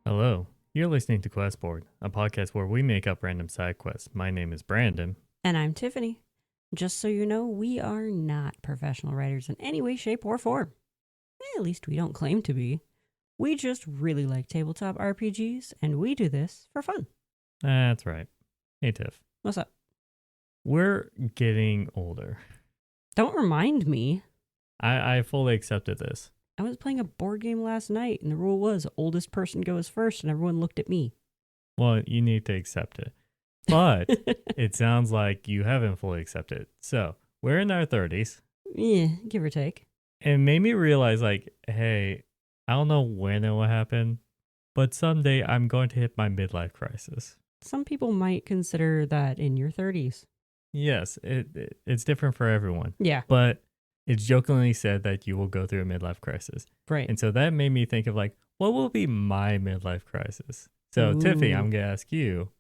Hello, you're listening to Questboard, a podcast where we make up random side quests. My name is Brandon. And I'm Tiffany. Just so you know, we are not professional writers in any way, shape, or form. At least we don't claim to be. We just really like tabletop RPGs, and we do this for fun. That's right. Hey, Tiff. What's up? We're getting older. Don't remind me. I fully accepted this. I was playing a board game last night, and the rule was oldest person goes first, and everyone looked at me. Well, you need to accept it. But it sounds like you haven't fully accepted it. So, we're in our 30s. Yeah, give or take. It made me realize, hey, I don't know when it will happen, but someday I'm going to hit my midlife crisis. Some people might consider that in your 30s. Yes, it's different for everyone. Yeah. But it's jokingly said that you will go through a midlife crisis. Right. And so that made me think of what will be my midlife crisis? So Ooh. Tiffany, I'm going to ask you,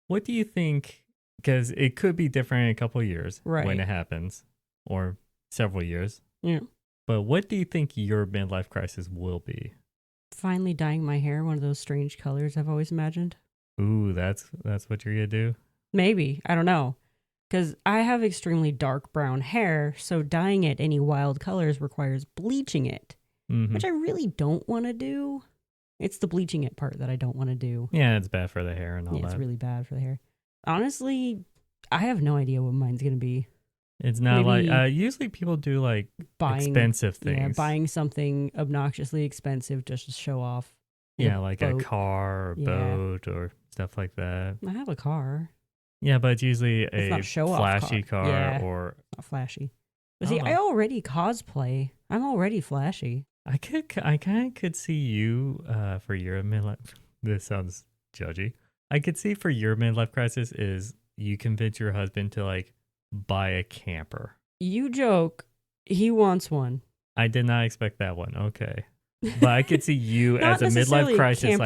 what do you think, because it could be different in a couple of years when it happens, or several years. Yeah. But what do you think your midlife crisis will be? Finally dyeing my hair one of those strange colors I've always imagined. Ooh, that's what you're going to do? Maybe. I don't know. Because I have extremely dark brown hair, so dyeing it any wild colors requires bleaching it, which I really don't want to do. It's the bleaching it part that I don't want to do. Yeah, it's bad for the hair and all that. It's really bad for the hair. Honestly, I have no idea what mine's going to be. It's not Maybe usually people do buying expensive things. Yeah, buying something obnoxiously expensive just to show off. Yeah, like boat. a car or boat or stuff like that. I have a car. Yeah, but it's usually It's not a show-off flashy car Yeah. or... It's not flashy. But see, I already cosplay. I'm already flashy. I kind of could see you for your midlife... This sounds judgy. I could see for your midlife crisis is you convince your husband to buy a camper. You joke. He wants one. I did not expect that one. Okay. But I could see you as a midlife crisis,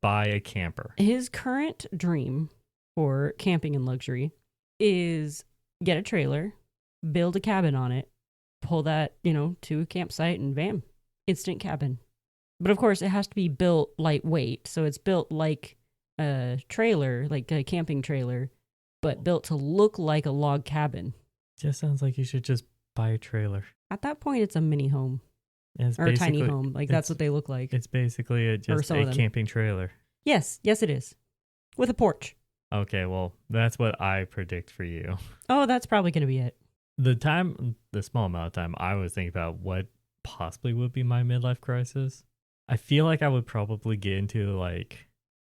buy a camper. His current dream for camping and luxury is get a trailer, build a cabin on it, pull that, to a campsite, and bam, instant cabin. But of course, it has to be built lightweight. So it's built like a trailer, like a camping trailer, but built to look like a log cabin. Just sounds like you should just buy a trailer. At that point, it's a mini home. Or a tiny home. That's what they look like. It's basically just a camping trailer. Yes, it is. With a porch. Okay, well, that's what I predict for you. Oh, that's probably going to be it. The small amount of time I was thinking about what possibly would be my midlife crisis, I feel like I would probably get into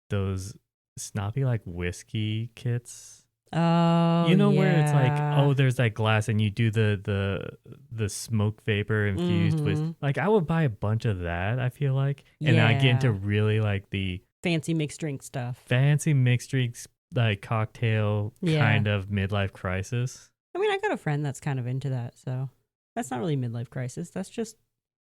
those snobby whiskey kits. Oh, where it's there's that glass and you do the smoke vapor infused with I would buy a bunch of that, I feel like. And then I get into really the fancy mixed drink stuff. Fancy mixed drinks, cocktail kind of midlife crisis. I mean, I got a friend that's kind of into that, so that's not really midlife crisis. That's just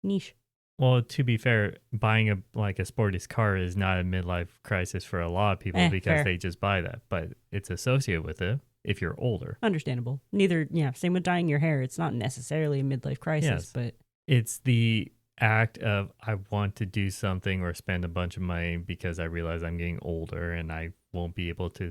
niche. Well, to be fair, buying a sporty car is not a midlife crisis for a lot of people because they just buy that, but it's associated with it if you're older. Understandable. Same with dyeing your hair. It's not necessarily a midlife crisis, but it's the act of I want to do something or spend a bunch of money because I realize I'm getting older and I won't be able to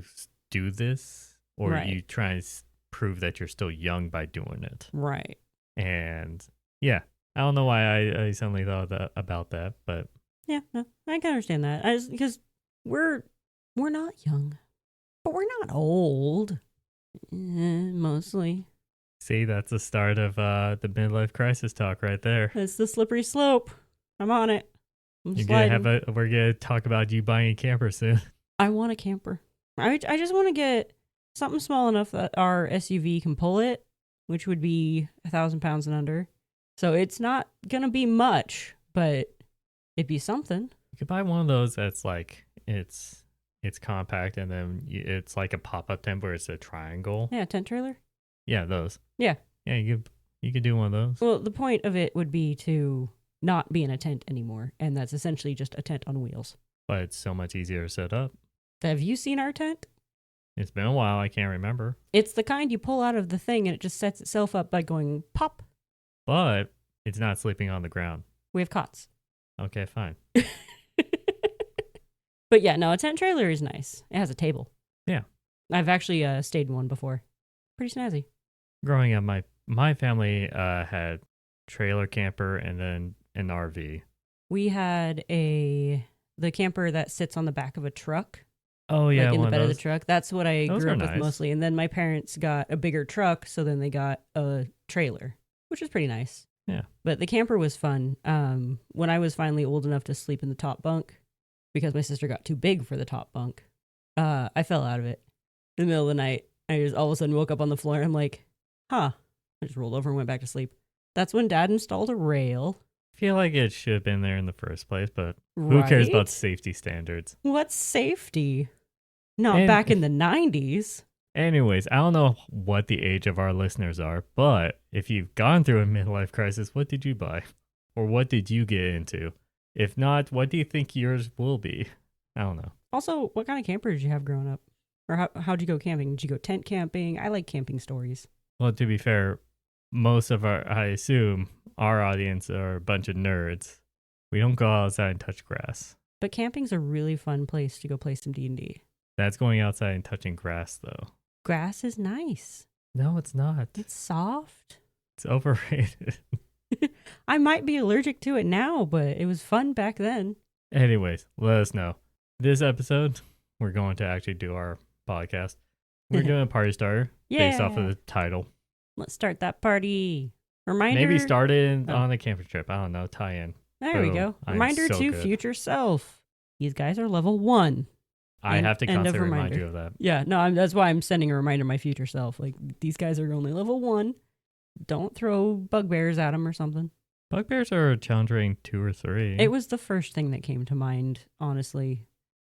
do this, or you try and prove that you're still young by doing it. Right. And yeah. I don't know why I suddenly thought about that, but... Yeah, no, I can understand that. Because we're not young, but we're not old. Mostly. See, that's the start of the midlife crisis talk right there. It's the slippery slope. I'm on it. We're gonna talk about you buying a camper soon. I want a camper. I just want to get something small enough that our SUV can pull it, which would be 1,000 pounds and under. So it's not going to be much, but it'd be something. You could buy one of those that's it's compact and then it's like a pop-up tent where it's a triangle. Yeah, tent trailer. Yeah, those. Yeah. Yeah, you could do one of those. Well, the point of it would be to not be in a tent anymore, and that's essentially just a tent on wheels. But it's so much easier to set up. Have you seen our tent? It's been a while. I can't remember. It's the kind you pull out of the thing and it just sets itself up by going pop. But it's not sleeping on the ground. We have cots. Okay, fine. But yeah, no, a tent trailer is nice. It has a table. Yeah. I've actually stayed in one before. Pretty snazzy. Growing up, my family had trailer camper and then an RV. We had the camper that sits on the back of a truck. Oh yeah, like in the one bed of of those. the truck. That's what I Those grew are up with nice. mostly. And then my parents got a bigger truck, so then they got a trailer, which was pretty nice. Yeah. But the camper was fun. When I was finally old enough to sleep in the top bunk, because my sister got too big for the top bunk, I fell out of it in the middle of the night. I just all of a sudden woke up on the floor and I'm like, huh. I just rolled over and went back to sleep. That's when Dad installed a rail. I feel like it should have been there in the first place, but who cares about Right? safety standards? What's safety? Not And- back in the 90s. Anyways, I don't know what the age of our listeners are, but if you've gone through a midlife crisis, what did you buy? Or what did you get into? If not, what do you think yours will be? I don't know. Also, what kind of camper did you have growing up? Or how'd you go camping? Did you go tent camping? I like camping stories. Well, to be fair, most of I assume, our audience are a bunch of nerds. We don't go outside and touch grass. But camping's a really fun place to go play some D&D. That's going outside and touching grass, though. Grass is nice. No, it's not. It's soft. It's overrated. I might be allergic to it now, but it was fun back then. Anyways, let us know. This episode, we're going to actually do our podcast. We're doing a party starter based off of the title. Let's start that party. Reminder. Maybe start it Oh. on a camping trip. I don't know. Tie in. There we Boom. go. I'm Reminder so to good. future self. These guys are level 1. I have to End of constantly remind reminder. you of that. Yeah, no, that's why I'm sending a reminder to my future self. Like, these guys are only level 1. Don't throw bugbears at them or something. Bugbears are challenging 2 or 3. It was the first thing that came to mind, honestly.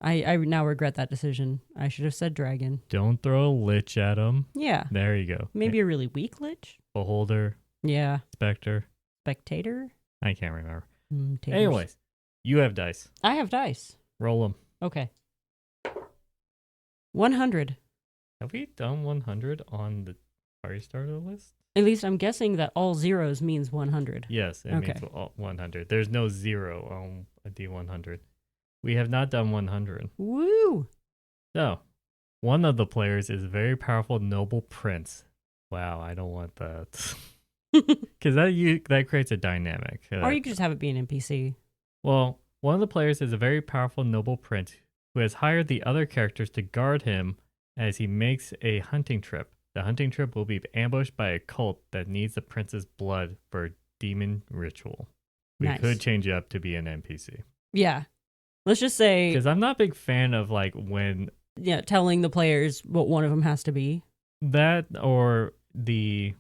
I now regret that decision. I should have said dragon. Don't throw a lich at them. Yeah. There you go. Maybe a really weak lich? Beholder, Yeah. Spectre. Spectator? I can't remember. Taters. Anyways, you have dice. I have dice. Roll them. Okay. 100. Have we done 100 on the party starter list? At least I'm guessing that all zeros means 100. Yes, it Okay. means 100. There's no 0 on a D100. We have not done 100. Woo! So, one of the players is a very powerful noble prince. Wow, I don't want that. Because that creates a dynamic. Or you could just have it be an NPC. Well, one of the players is a very powerful noble prince who has hired the other characters to guard him as he makes a hunting trip. The hunting trip will be ambushed by a cult that needs the prince's blood for a demon ritual. We Nice. could change it up to be an NPC. Yeah. Let's just say, Because I'm not a big fan of like when yeah, telling the players what one of them has to be. that or the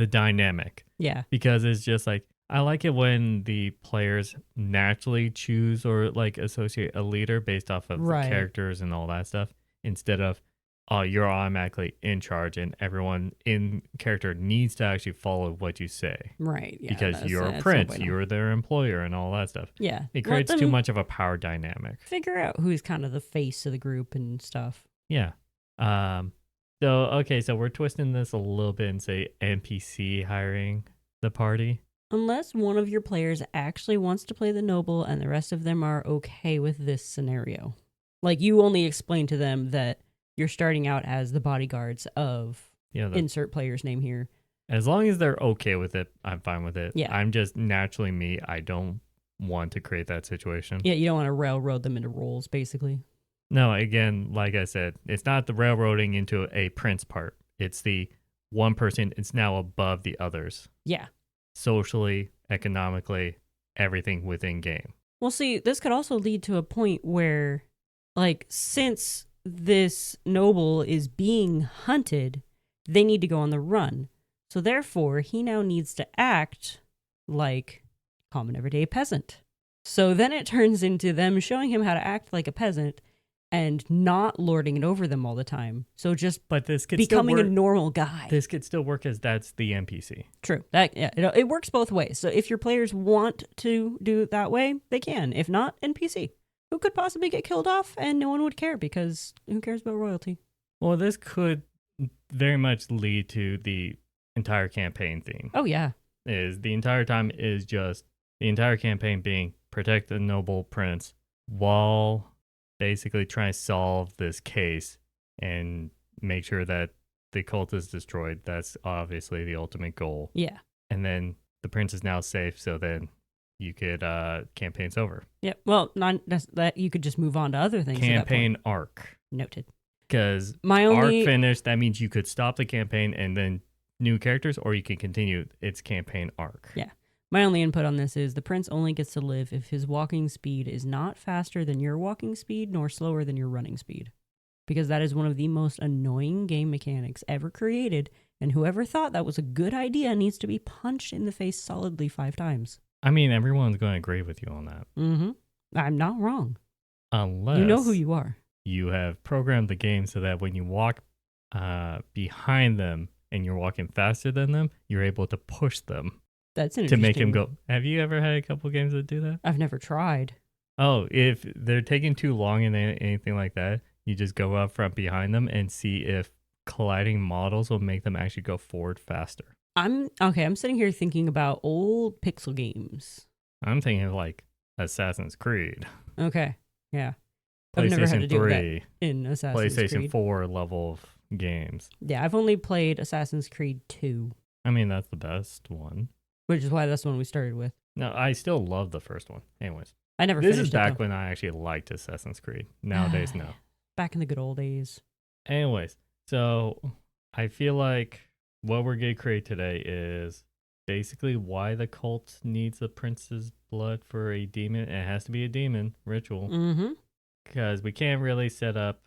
dynamic. Yeah. Because it's just like I like it when the players naturally choose or like associate a leader based off of Right. the characters and all that stuff instead of you're automatically in charge and everyone in character needs to actually follow what you say Right. Yeah, because you're a prince, you're their employer and all that stuff. Yeah. It Let creates too them much of a power dynamic. figure out who's kind of the face of the group and stuff. Yeah. So we're twisting this a little bit and say NPC hiring the party. Unless one of your players actually wants to play the noble and the rest of them are okay with this scenario. Like, you only explain to them that you're starting out as the bodyguards of Yeah. insert player's name here. As long as they're okay with it, I'm fine with it. Yeah. I'm just naturally me. I don't want to create that situation. Yeah, you don't want to railroad them into roles, basically. No, again, like I said, it's not the railroading into a prince part. It's the one person, it's now above the others. Yeah. Socially, economically, everything within game. Well, see, this could also lead to a point where, like, since this noble is being hunted, they need to go on the run. So therefore, he now needs to act like common everyday peasant. So then it turns into them showing him how to act like a peasant and not lording it over them all the time. So just But this could becoming a still work. normal guy. This could still work as that's the NPC. True. That it works both ways. So if your players want to do it that way, they can. If not, NPC. Who could possibly get killed off and no one would care because who cares about royalty? Well, this could very much lead to the entire campaign theme. Oh yeah. Is the entire time is just the entire campaign being protect the noble prince while basically try and solve this case and make sure that the cult is destroyed. That's obviously the ultimate goal. Yeah. And then the prince is now safe, so then you could campaign's over. Yeah. Well, not that you could just move on to other things. Campaign arc. Noted. Because arc finished, that means you could stop the campaign and then new characters, or you can continue its campaign arc. Yeah. My only input on this is the prince only gets to live if his walking speed is not faster than your walking speed nor slower than your running speed. Because that is one of the most annoying game mechanics ever created, and whoever thought that was a good idea needs to be punched in the face solidly 5 times. I mean, everyone's going to agree with you on that. Mm-hmm. I'm not wrong. Unless you know who you are. You have programmed the game so that when you walk behind them and you're walking faster than them, you're able to push them. That's to make them go. Have you ever had a couple games that do that? I've never tried. Oh, if they're taking too long and anything like that, you just go up front behind them and see if colliding models will make them actually go forward faster. I'm sitting here thinking about old pixel games. I'm thinking of like Assassin's Creed. Okay, yeah. PlayStation I've never had to do 3, that in Assassin's PlayStation Creed. 4 level of games. Yeah, I've only played Assassin's Creed 2. I mean, that's the best one. Which is why that's the one we started with. No, I still love the first one. Anyways. I never finished it. This is back when I actually liked Assassin's Creed. Nowadays, no. Back in the good old days. Anyways, so I feel like what we're going to create today is basically why the cult needs the prince's blood for a demon. It has to be a demon ritual. Mm-hmm. Because we can't really set up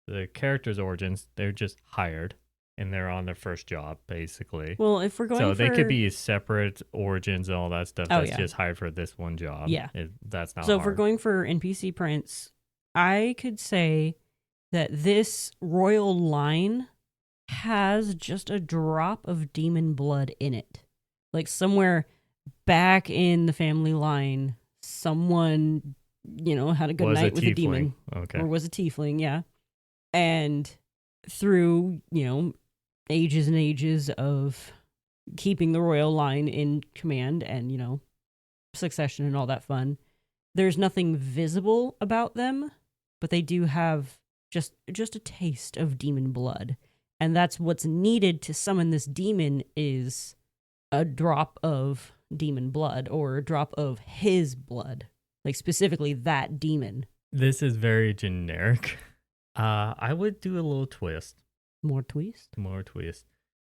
the characters' origins. They're just hired, and they're on their first job, basically. Well, if we're going they could be separate origins and all that stuff. That's just hired for this one job. Yeah. That's not So hard. if we're going for NPC prince, I could say that this royal line has just a drop of demon blood in it. Like somewhere back in the family line, someone, had a good night with a demon. Okay. Or was a tiefling, yeah. And through, ages and ages of keeping the royal line in command and, succession and all that fun, there's nothing visible about them, but they do have just a taste of demon blood. And that's what's needed to summon this demon is a drop of demon blood or a drop of his blood. Like specifically that demon. This is very generic. I would do a little twist. More twist? More twist.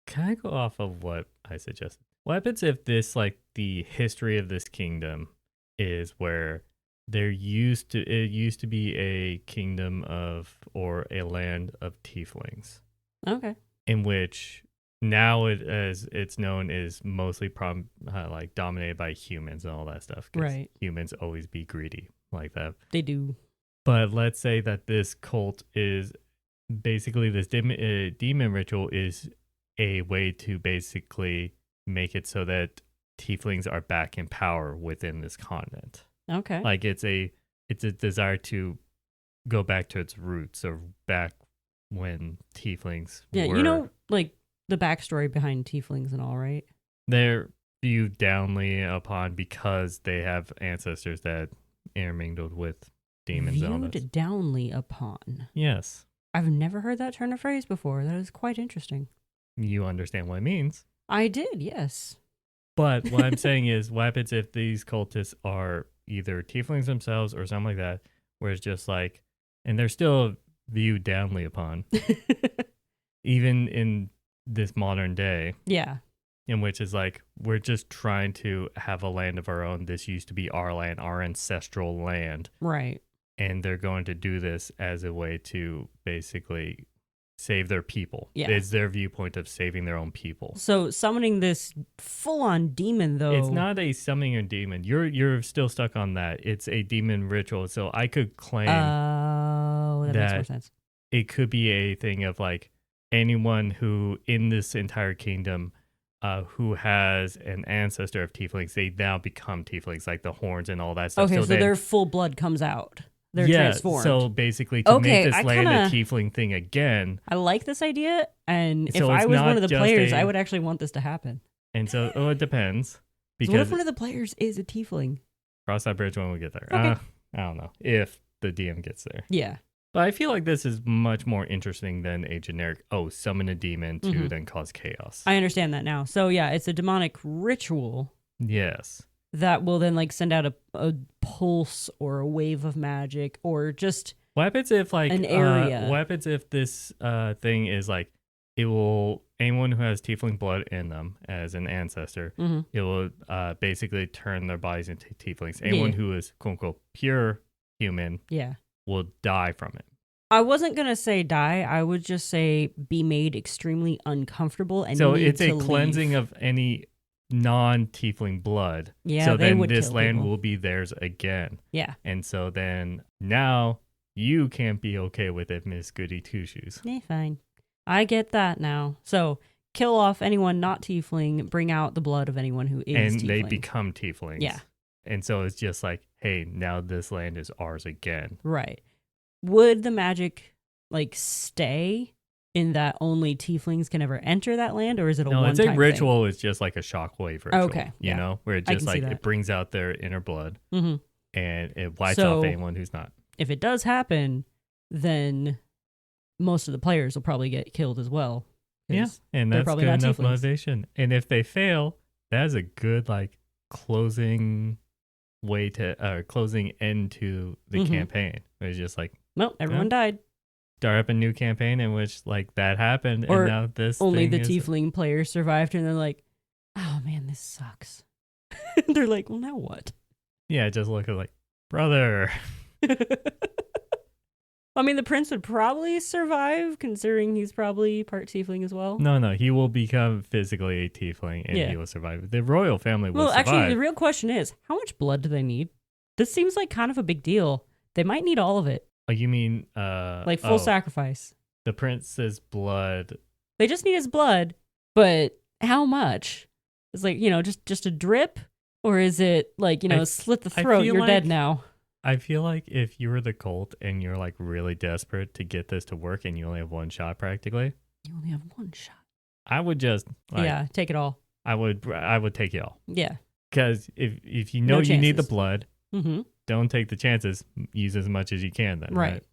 Can I go off of what I suggested? What happens if this, like, the history of this kingdom is where it used to be a kingdom of, or a land of tieflings. Okay. In which now it's known is mostly like dominated by humans and all that stuff. Right. Humans always be greedy like that. They do. But let's say that this cult is basically this demon ritual is a way to basically make it so that tieflings are back in power within this continent. Okay. Like it's a desire to go back to its roots or back when tieflings were. Like the backstory behind tieflings and all, right? They're viewed downly upon because they have ancestors that intermingled with demons and all that. Viewed downly upon. Yes. I've never heard that turn of phrase before. That is quite interesting. You understand what it means. I did, yes. But what I'm saying is, what happens if these cultists are either tieflings themselves or something like that, where it's just like, and they're still viewed downly upon, even in this modern day. Yeah. In which is like, we're just trying to have a land of our own. This used to be our land, our ancestral land. Right. And they're going to do this as a way to basically save their people. Yeah. It's their viewpoint of saving their own people. So summoning this full-on demon, though... It's not a summoning a demon. You're still stuck on that. It's a demon ritual. So I could claim that makes more sense. It could be a thing of like anyone who in this entire kingdom who has an ancestor of tieflings, they now become tieflings, like the horns and all that stuff. Okay, so their full blood comes out. They're transformed. So basically to make this land a tiefling thing again. I like this idea, and so if I was one of the players, I would actually want this to happen. And so it depends. Because so what if one of the players is a tiefling? Cross that bridge when we get there. Okay. I don't know. If the DM gets there. Yeah. But I feel like this is much more interesting than a generic, summon a demon to then cause chaos. I understand that now. So yeah, it's a demonic ritual. Yes. That will then like send out a pulse or a wave of magic or just what happens if like an area. What happens if this thing is like it will anyone who has tiefling blood in them as an ancestor, it will basically turn their bodies into tieflings. Anyone who is quote unquote pure human will die from it. I wasn't gonna say die. I would just say be made extremely uncomfortable and so need it's a to cleansing leave. of any non-tiefling blood. Yeah, so they then would this kill land people. will be theirs again. Yeah. And so then now you can't be okay with it, Miss Goody Two Shoes. Fine. I get that now. So kill off anyone not tiefling, bring out the blood of anyone who is and tiefling. they become tieflings. Yeah. And so it's just like, hey, now this land is ours again. Right. Would the magic like stay in that only tieflings can ever enter that land, or is it a one-time thing? No, it's a ritual. Thing? It's just like a shockwave ritual. Okay. You know, where it just like it brings out their inner blood and it wipes off anyone who's not. If it does happen, then most of the players will probably get killed as well. Yeah, and that's good enough motivation. And if they fail, that is a good like closing way to closing end to the campaign. It's just like, well, everyone died. Start up a new campaign in which like that happened, or and now this only thing the tiefling players survived, and they're like, "Oh man, this sucks." They're like, "Well, now what?" Yeah, just look at like, brother. I mean, the prince would probably survive, considering he's probably part tiefling as well. No, he will become physically a tiefling, and he will survive. The royal family will survive. Well, actually, the real question is, how much blood do they need? This seems like kind of a big deal. They might need all of it. Oh, you mean like full sacrifice? The prince's blood. They just need his blood, but how much? It's like, just a drip, or is it like, slit the throat? You're dead now. I feel like if you were the cult and you're like really desperate to get this to work and you only have one shot practically. You only have one shot. I would just take it all. I would take it all. Yeah. Because if you know you need the blood, don't take the chances. Use as much as you can then. Right.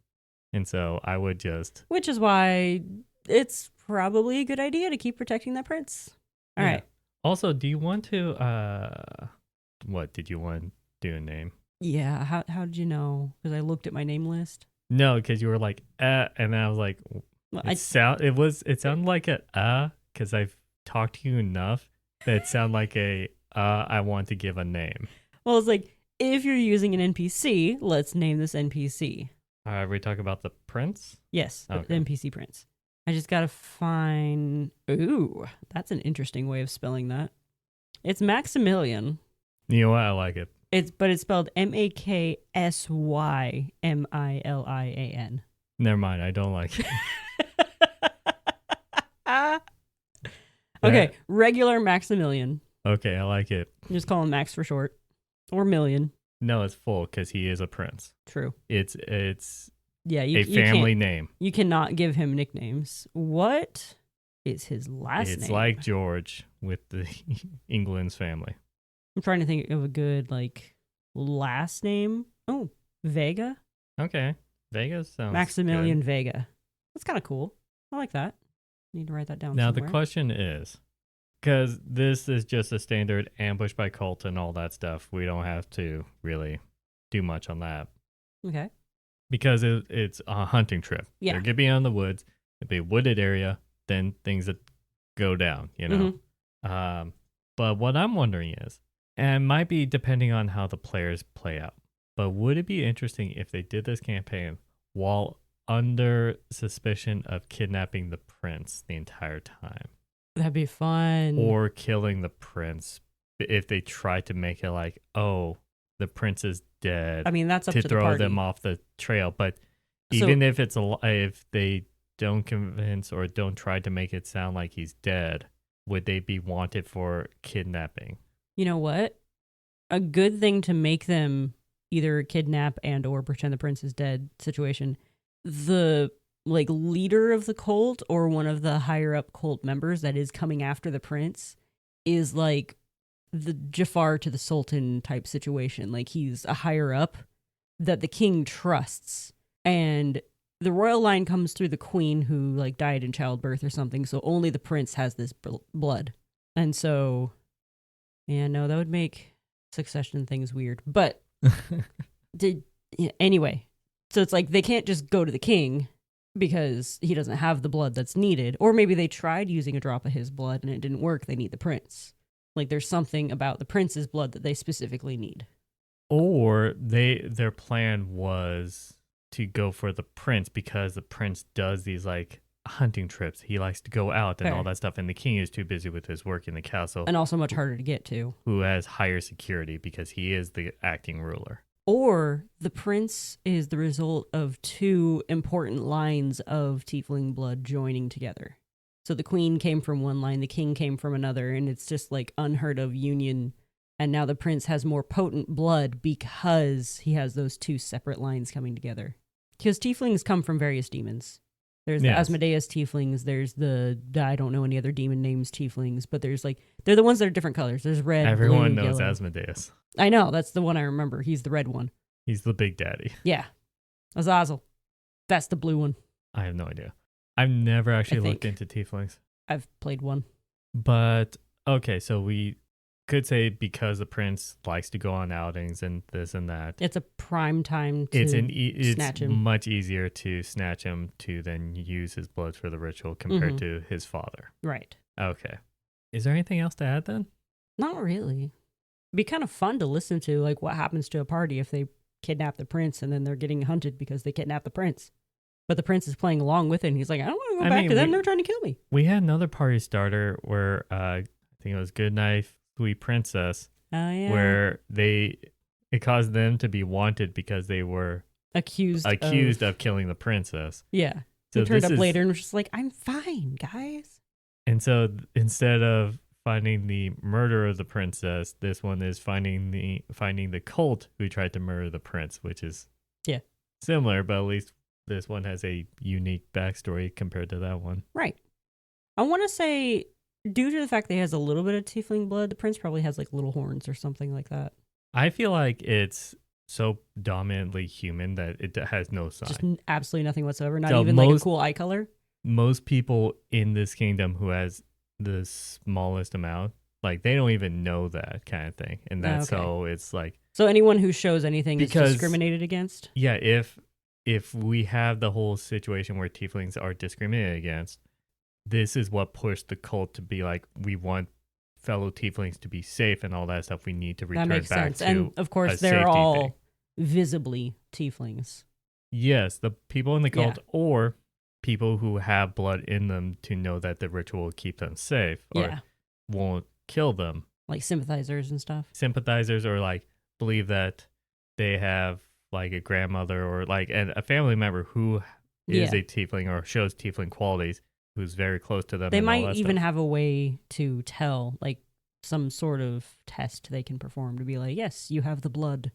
And so I would just. Which is why it's probably a good idea to keep protecting that prince. All right. Also, do you want to, what did you want to do a name? Yeah, how did you know? Because I looked at my name list. No, because you were like, and then I was like, it sounded like a, because I've talked to you enough that it sounded like I want to give a name. Well, it's like, if you're using an NPC, let's name this NPC. We talk about the prince? Yes, the NPC prince. I just gotta find, ooh, that's an interesting way of spelling that. It's Maximilian. You know what? I like it. But it's spelled MAKSYMILIAN. Never mind, I don't like it. Okay, regular Maximilian. Okay, I like it. Just call him Max for short. Or Million. No, it's full because he is a prince. True. It's a family name. You cannot give him nicknames. What is his last name? It's like George with the England's family. I'm trying to think of a good, last name. Oh, Vega? Okay. Vega sounds Maximilian good. Vega. That's kind of cool. I like that. Need to write that down now, somewhere. the question is, because this is just a standard ambush by cult and all that stuff, we don't have to really do much on that. Okay. Because it's a hunting trip. Yeah. They're going to be on the woods. It'll be a wooded area, then things that go down, But what I'm wondering is, and it might be depending on how the players play out, but would it be interesting if they did this campaign while under suspicion of kidnapping the prince the entire time? That'd be fun. Or killing the prince if they try to make it like, oh, the prince is dead. I mean, that's up to the throw party. them off the trail. But even if if they don't convince or don't try to make it sound like he's dead, would they be wanted for kidnapping? You know what? A good thing to make them either kidnap and or pretend the prince is dead situation. The leader of the cult or one of the higher up cult members that is coming after the prince is like the Jafar to the Sultan type situation. Like he's a higher up that the king trusts. And the royal line comes through the queen who like died in childbirth or something. So only the prince has this blood. And so, yeah, no, that would make succession things weird. But anyway, so it's like they can't just go to the king because he doesn't have the blood that's needed. Or maybe they tried using a drop of his blood and it didn't work. They need the prince. Like there's something about the prince's blood that they specifically need. Or their plan was to go for the prince because the prince does these like hunting trips. He likes to go out and all that stuff, and the king is too busy with his work in the castle. And also much harder to get to. Who has higher security because he is the acting ruler. Or the prince is the result of two important lines of tiefling blood joining together. So the queen came from one line, the king came from another, and it's just like unheard of union. And now the prince has more potent blood because he has those two separate lines coming together. Because tieflings come from various demons. There's the Asmodeus tieflings, there's I don't know any other demon names tieflings, but there's like, they're the ones that are different colors. There's red, Everyone blue, knows yellow. Asmodeus. I know, that's the one I remember. He's the red one. He's the big daddy. Yeah. Azazel. That's the blue one. I have no idea. I've never actually looked into tieflings. I've played one. But, okay, so we could say because the prince likes to go on outings and this and that. It's a prime time to snatch him. It's much easier to snatch him to then use his blood for the ritual compared to his father. Right. Okay. Is there anything else to add then? Not really. It'd be kind of fun to listen to, like what happens to a party if they kidnap the prince and then they're getting hunted because they kidnapped the prince. But the prince is playing along with it and he's like, I don't want to go back to them. They're trying to kill me. We had another party starter where I think it was Goodnight, Sweet Princess. Oh, yeah. Where it caused them to be wanted because they were accused of killing the princess. Yeah. So he turned up later and was just like, I'm fine, guys. And so instead of finding the murderer of the princess, this one is finding the cult who tried to murder the prince, which is similar, but at least this one has a unique backstory compared to that one. Right. I want to say, due to the fact that he has a little bit of tiefling blood, the prince probably has like little horns or something like that. I feel like it's so dominantly human that it has no sign. Just absolutely nothing whatsoever. Not even like a cool eye color. Most people in this kingdom who has the smallest amount, like they don't even know that kind of thing. And that's so it's like... So anyone who shows anything is discriminated against? Yeah, if we have the whole situation where tieflings are discriminated against, this is what pushed the cult to be like, we want fellow tieflings to be safe and all that stuff. We need to return back sense. to and of course they're all visibly tieflings. Yes, the people in the cult or people who have blood in them to know that the ritual will keep them safe or won't kill them. Like sympathizers and stuff. Sympathizers, or like believe that they have like a grandmother or like a family member who is a tiefling or shows tiefling qualities, who's very close to them. They might even have a way to tell, like some sort of test they can perform to be like, yes, you have the blood.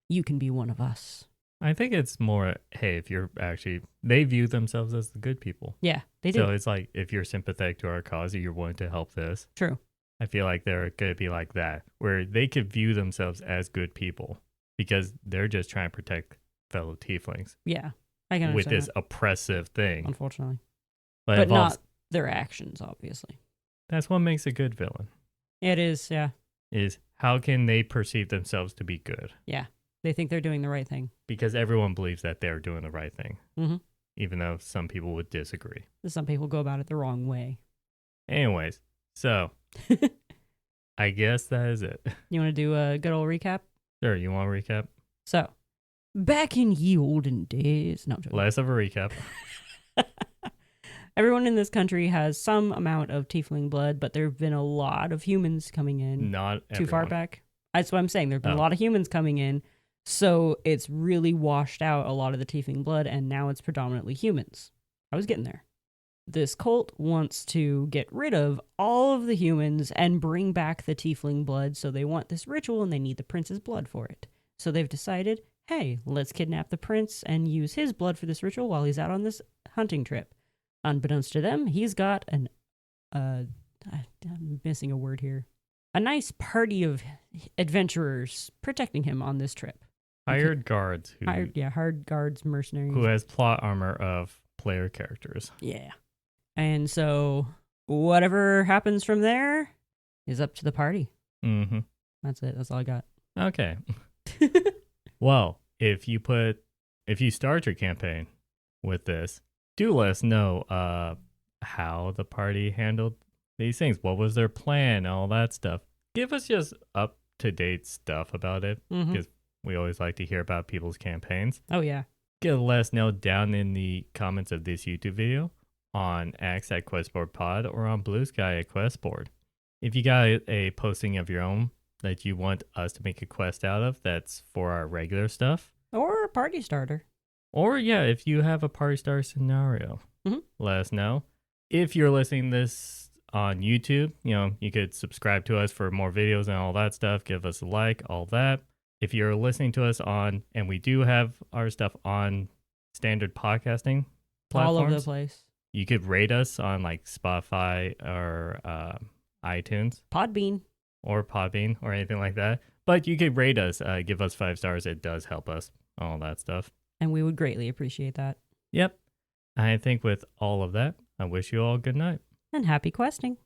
You can be one of us. I think it's more, hey, if you're actually, they view themselves as the good people. Yeah, they do. So it's like, if you're sympathetic to our cause, you're willing to help this. True. I feel like they're going to be like that, where they could view themselves as good people because they're just trying to protect fellow tieflings. Yeah, I can understand with this oppressive thing. Unfortunately. But not their actions, obviously. That's what makes a good villain. It is, yeah. Is how can they perceive themselves to be good? Yeah. They think they're doing the right thing. Because everyone believes that they're doing the right thing. Mm-hmm. Even though some people would disagree. Some people go about it the wrong way. Anyways, so I guess that is it. You want to do a good old recap? Sure, you want a recap? So, back in ye olden days... No, I'm joking. Less of a recap. Everyone in this country has some amount of tiefling blood, but there have been a lot of humans coming in. Not everyone. Too far back? That's what I'm saying. There have been a lot of humans coming in, so it's really washed out a lot of the tiefling blood, and now it's predominantly humans. I was getting there. This cult wants to get rid of all of the humans and bring back the tiefling blood, so they want this ritual, and they need the prince's blood for it. So they've decided, hey, let's kidnap the prince and use his blood for this ritual while he's out on this hunting trip. Unbeknownst to them, he's got I'm missing a word here. A nice party of adventurers protecting him on this trip. Hired guards hired guards, mercenaries. who has plot armor of player characters. Yeah. And so whatever happens from there is up to the party. Mm-hmm. That's it. That's all I got. Okay. Well, if you start your campaign with this, do let us know how the party handled these things. What was their plan? All that stuff. Give us just up-to-date stuff about it, because we always like to hear about people's campaigns. Oh, yeah. Let us know down in the comments of this YouTube video, on X at QuestBoardPod, or on Blue Sky at QuestBoard. If you got a posting of your own that you want us to make a quest out of that's for our regular stuff. Or a party starter. Or, yeah, if you have a party starter scenario, let us know. If you're listening to this on YouTube, you could subscribe to us for more videos and all that stuff. Give us a like, all that. If you're listening to us and we do have our stuff on standard podcasting platforms. All over the place. You could rate us on like Spotify or iTunes. Podbean. Or Podbean or anything like that. But you could rate us, give us 5 stars. It does help us, all that stuff. And we would greatly appreciate that. Yep. I think with all of that, I wish you all good night. And happy questing.